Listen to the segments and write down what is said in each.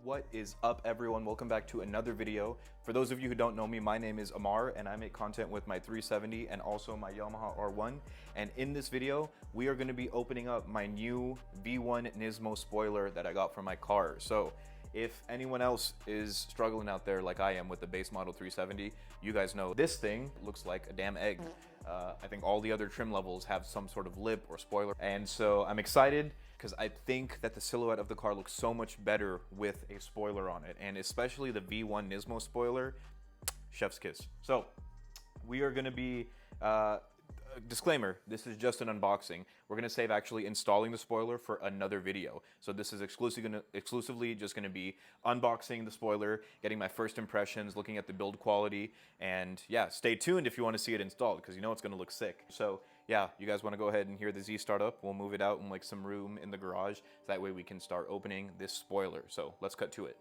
What is up, everyone? Welcome back to another video. For those of you who don't know me, my name is Amar and I make content with my 370 and also my Yamaha R1. And in this video, we are going to be opening up my new V1 Nismo spoiler that I got from my car. So if anyone else is struggling out there like I am with the base model 370, you guys know this thing looks like a damn egg. I think all the other trim levels have some sort of lip or spoiler. And so I'm excited because I think that the silhouette of the car looks so much better with a spoiler on it. And especially the V1 Nismo spoiler, chef's kiss. So we are gonna be, disclaimer, this is just an unboxing. We're gonna save actually installing the spoiler for another video. So this is exclusively just gonna be unboxing the spoiler, getting my first impressions, looking at the build quality, and yeah, stay tuned if you wanna see it installed, because you know it's gonna look sick. So yeah, you guys wanna go ahead and hear the Z start up, we'll move it out in like some room in the garage, so that way we can start opening this spoiler. So let's cut to it.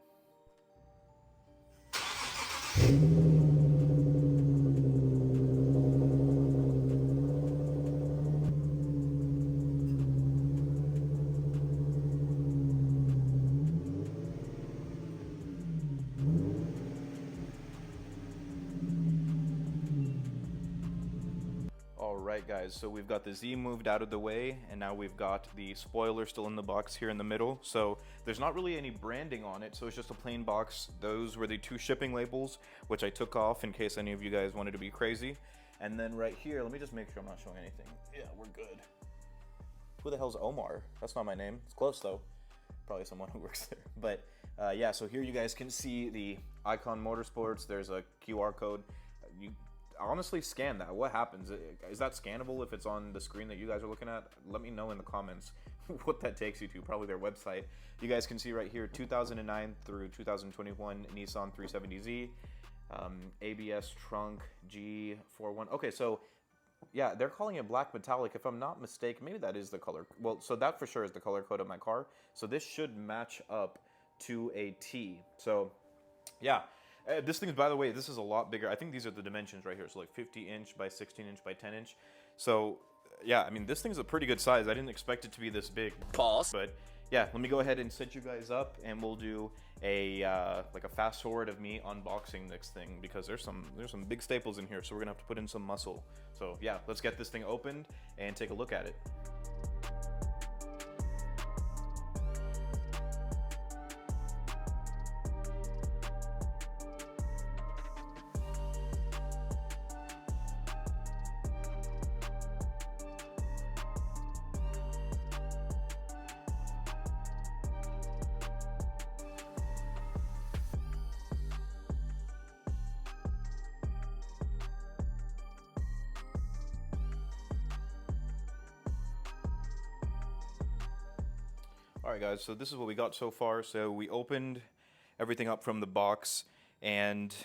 Alright guys, so we've got the Z moved out of the way, and now we've got the spoiler still in the box here in the middle. So there's not really any branding on it, so it's just a plain box. Those were the two shipping labels, which I took off in case any of you guys wanted to be crazy. And then right here, let me just make sure I'm not showing anything. Yeah, we're good. Who the hell's Omar? That's not my name. It's close though. Probably someone who works there. But yeah, so here you guys can see the Ikon Motorsports. There's a QR code. You honestly scan that. What happens? Is that scannable if it's on the screen that you guys are looking at? Let me know in the comments what that takes you to. Probably their website. You guys can see right here 2009 through 2021 Nissan 370Z, ABS trunk G41. Okay, so yeah, they're calling it black metallic. If I'm not mistaken, maybe that is the color. Well, so that for sure is the color code of my car. So this should match up to a T. So yeah. This thing, by the way, this is a lot bigger. I think these are the dimensions right here. So like 50 inch by 16 inch by 10 inch. So yeah, I mean, this thing's a pretty good size. I didn't expect it to be this big. Pause. But yeah, let me go ahead and set you guys up and we'll do a like a fast forward of me unboxing this thing, because there's some big staples in here. So we're gonna have to put in some muscle. So yeah, let's get this thing opened and take a look at it. Alright guys, so this is what we got so far. So we opened everything up from the box and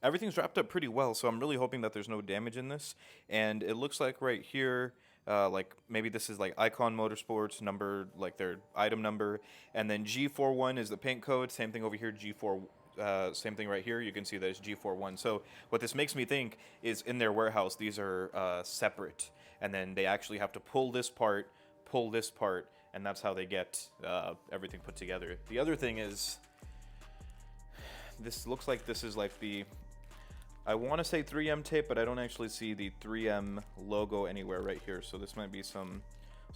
everything's wrapped up pretty well, so I'm really hoping that there's no damage in this. And it looks like right here, like maybe this is like Ikon Motorsports number, like their item number, and then G41 is the paint code. Same thing over here, G4, same thing right here. You can see that it's G41. So what this makes me think is in their warehouse, these are separate, and then they actually have to pull this part, and that's how they get everything put together. The other thing is, this looks like this is like the, I want to say 3M tape, but I don't actually see the 3M logo anywhere right here. So this might be some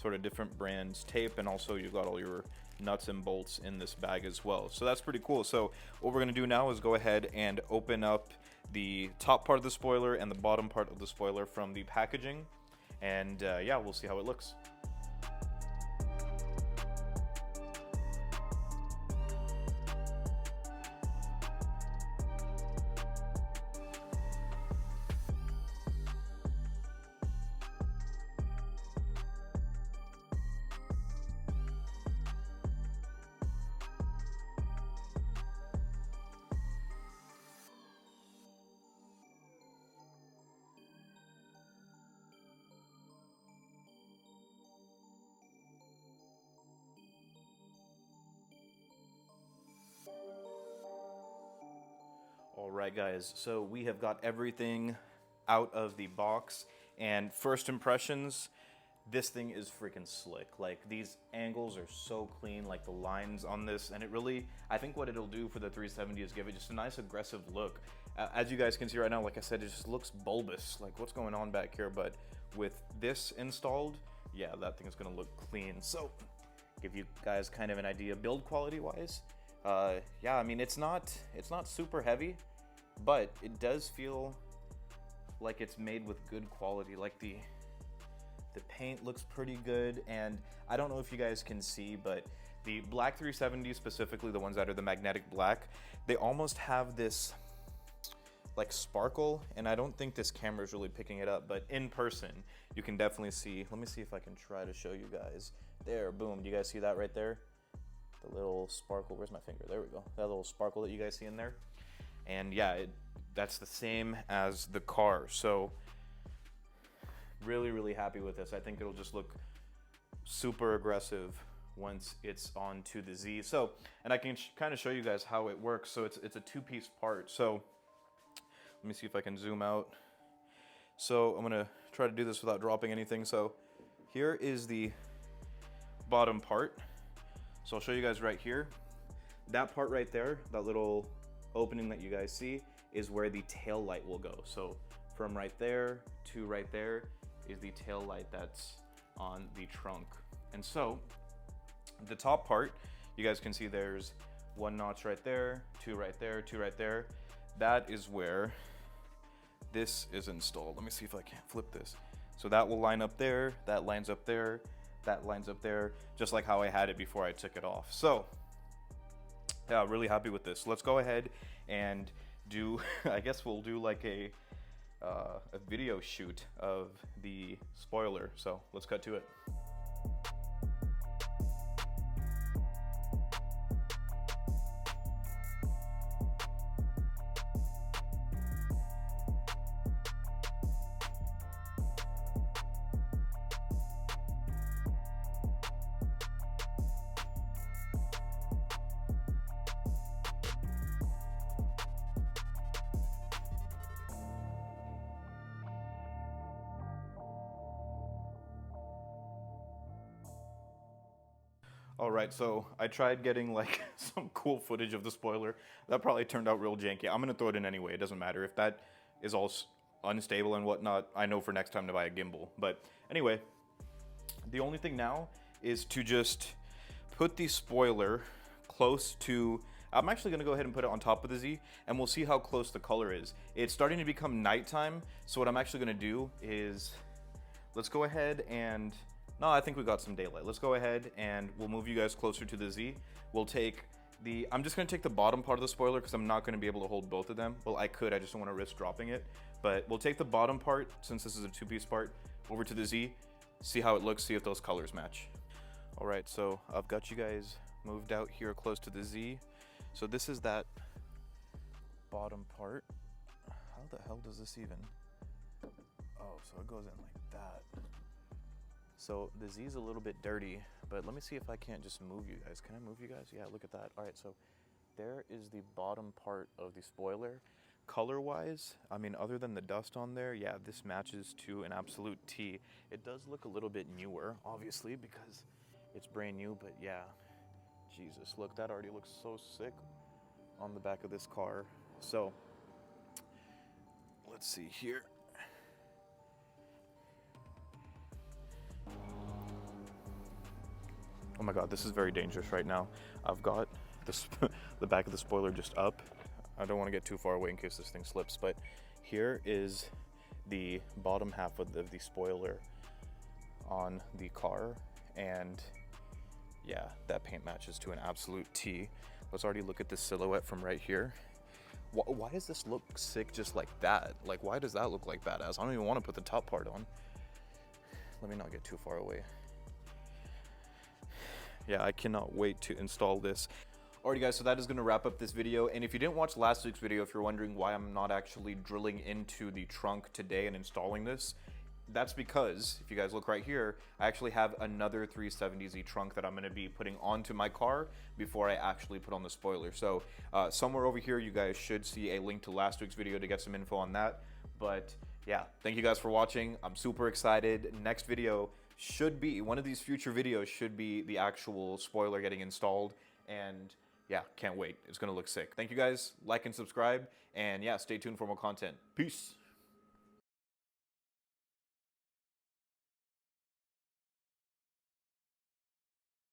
sort of different brand's tape, and also you've got all your nuts and bolts in this bag as well. So that's pretty cool. So what we're gonna do now is go ahead and open up the top part of the spoiler and the bottom part of the spoiler from the packaging, and yeah, we'll see how it looks. Alright guys, so we have got everything out of the box, and first impressions, this thing is freaking slick. Like, these angles are so clean, like the lines on this, and it really, I think what it'll do for the 370 is give it just a nice aggressive look. As you guys can see right now, like I said, it just looks bulbous, like what's going on back here, but with this installed, yeah, that thing is gonna look clean. So, give you guys kind of an idea build quality wise. Yeah, I mean, it's not super heavy, but it does feel like it's made with good quality. Like the paint looks pretty good, and I don't know if you guys can see, but the black 370s, specifically the ones that are the magnetic black, they almost have this like sparkle, and I don't think this camera is really picking it up, but in person you can definitely see. Let me see if I can try to show you guys. There, boom, do you guys see that right there? The little sparkle, where's my finger? There we go. That little sparkle that you guys see in there. And yeah, that's the same as the car. So really happy with this. I think it'll just look super aggressive once it's onto the Z. So, and I can kind of show you guys how it works. So it's a two-piece part. So let me see if I can zoom out. So I'm gonna try to do this without dropping anything. So here is the bottom part. So I'll show you guys right here. That part right there, that little opening that you guys see, is where the tail light will go. So from right there to right there is the tail light that's on the trunk. And so the top part, you guys can see there's one notch right there, two right there, two right there. That is where this is installed. Let me see if I can't flip this. So that will line up there, that lines up there, that lines up there, just like how I had it before I took it off. So yeah, really happy with this. Let's go ahead and do, I guess we'll do like a video shoot of the spoiler. So let's cut to it. All right, so I tried getting like some cool footage of the spoiler. That probably turned out real janky. I'm gonna throw it in anyway, it doesn't matter. If that is all unstable and whatnot, I know for next time to buy a gimbal. But anyway, the only thing now is to just put the spoiler close to, I'm actually gonna go ahead and put it on top of the Z, and we'll see how close the color is. It's starting to become nighttime, so what I'm actually gonna do is, let's go ahead and, no, I think we got some daylight. Let's go ahead and we'll move you guys closer to the Z. We'll take the, I'm just gonna take the bottom part of the spoiler because I'm not gonna be able to hold both of them. Well, I could, I just don't wanna risk dropping it. But we'll take the bottom part, since this is a two-piece part, over to the Z, see how it looks, see if those colors match. All right, so I've got you guys moved out here close to the Z. So this is that bottom part. How the hell does this even? Oh, so it goes in like that. So the Z is a little bit dirty, but let me see if I can't just move you guys. Can I move you guys? Yeah, look at that. All right, so there is the bottom part of the spoiler. Color-wise, I mean, other than the dust on there, yeah, this matches to an absolute T. It does look a little bit newer, obviously, because it's brand new, but yeah, Jesus, look, that already looks so sick on the back of this car. So, let's see here. Oh my God, this is very dangerous right now. I've got this, the back of the spoiler just up. I don't want to get too far away in case this thing slips, but here is the bottom half of the spoiler on the car, and yeah, that paint matches to an absolute T. Let's already look at this silhouette from right here. Why does this look sick just like that? Like, why does that look like badass? I don't even want to put the top part on. Let me not get too far away. Yeah, I cannot wait to install this. Alrighty guys, so that is going to wrap up this video, and if you didn't watch last week's video, if you're wondering why I'm not actually drilling into the trunk today and installing this, that's because, if you guys look right here, I actually have another 370Z trunk that I'm going to be putting onto my car before I actually put on the spoiler. So somewhere over here you guys should see a link to last week's video to get some info on that. But yeah, thank you guys for watching. I'm super excited. Next video should be, one of these future videos should be the actual spoiler getting installed, and yeah, can't wait. It's gonna look sick. Thank you guys, like and subscribe, and yeah, stay tuned for more content. Peace.